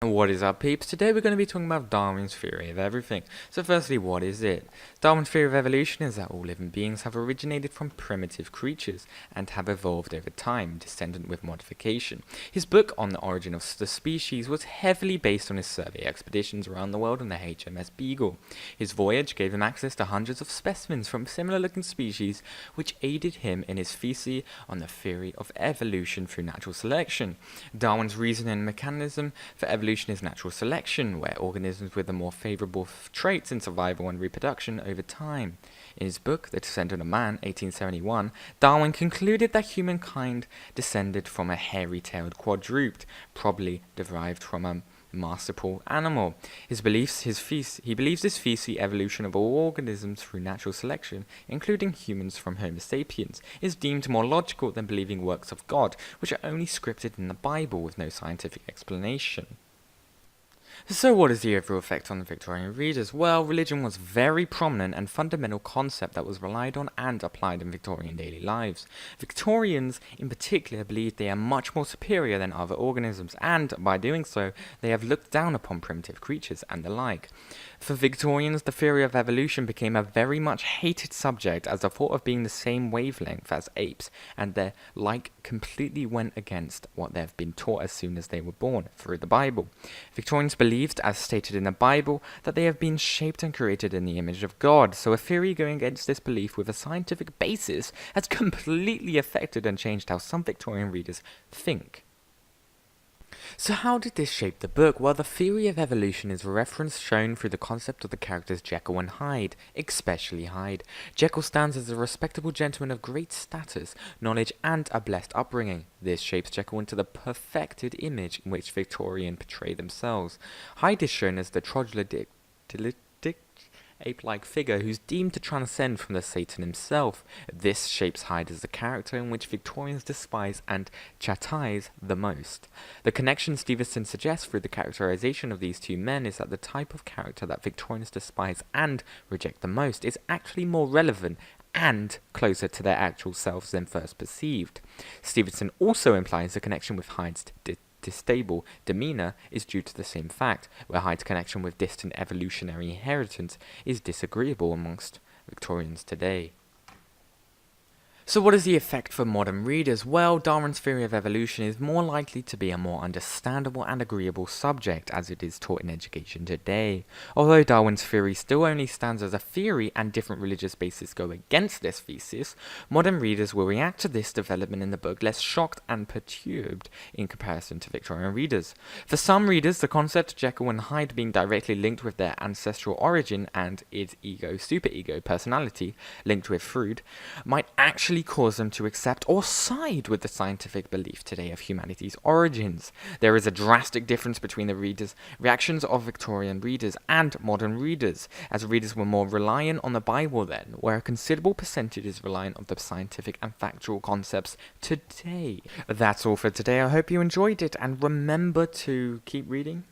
What is up, peeps? Today we're going to be talking about Darwin's theory of everything. So firstly, what is it? Darwin's theory of evolution is that all living beings have originated from primitive creatures and have evolved over time, descendant with modification. His book on the origin of the species was heavily based on his survey expeditions around the world on the HMS Beagle. His voyage gave him access to hundreds of specimens from similar-looking species, which aided him in his thesis on the theory of evolution through natural selection. Darwin's reasoning mechanism for evolution is natural selection, where organisms with the more favorable traits in survival and reproduction over time. In his book, The Descent of Man, 1871, Darwin concluded that humankind descended from a hairy-tailed quadruped, probably derived from a marsupial animal. He believes this thesis, evolution of all organisms through natural selection, including humans from Homo sapiens, is deemed more logical than believing works of God, which are only scripted in the Bible with no scientific explanation. So what is the overall effect on the Victorian readers? Well, religion was a very prominent and fundamental concept that was relied on and applied in Victorian daily lives. Victorians, in particular, believed they are much more superior than other organisms, and, by doing so, they have looked down upon primitive creatures and the like. For Victorians, the theory of evolution became a very much hated subject, as the thought of being the same wavelength as apes and their like completely went against what they have been taught as soon as they were born, through the Bible. Victorians believed, as stated in the Bible, that they have been shaped and created in the image of God, so a theory going against this belief with a scientific basis has completely affected and changed how some Victorian readers think. So how did this shape the book? Well, the theory of evolution is a reference shown through the concept of the characters Jekyll and Hyde, especially Hyde. Jekyll stands as a respectable gentleman of great status, knowledge, and a blessed upbringing. This shapes Jekyll into the perfected image in which Victorians portray themselves. Hyde is shown as the troglodyte, ape-like figure who's deemed to transcend from the Satan himself. This shapes Hyde as the character in which Victorians despise and chastise the most. The connection Stevenson suggests through the characterization of these two men is that the type of character that Victorians despise and reject the most is actually more relevant and closer to their actual selves than first perceived. Stevenson also implies a connection with Hyde's stable demeanor is due to the same fact, where Hyde's connection with distant evolutionary inheritance is disagreeable amongst Victorians today. So what is the effect for modern readers? Well, Darwin's theory of evolution is more likely to be a more understandable and agreeable subject as it is taught in education today. Although Darwin's theory still only stands as a theory and different religious bases go against this thesis, modern readers will react to this development in the book less shocked and perturbed in comparison to Victorian readers. For some readers, the concept of Jekyll and Hyde being directly linked with their ancestral origin and id, ego, superego personality linked with Freud might actually cause them to accept or side with the scientific belief today of humanity's origins. There is a drastic difference between the reactions of Victorian readers and modern readers, as readers were more reliant on the Bible then, where a considerable percentage is reliant on the scientific and factual concepts today. That's all for today. I hope you enjoyed it, and remember to keep reading.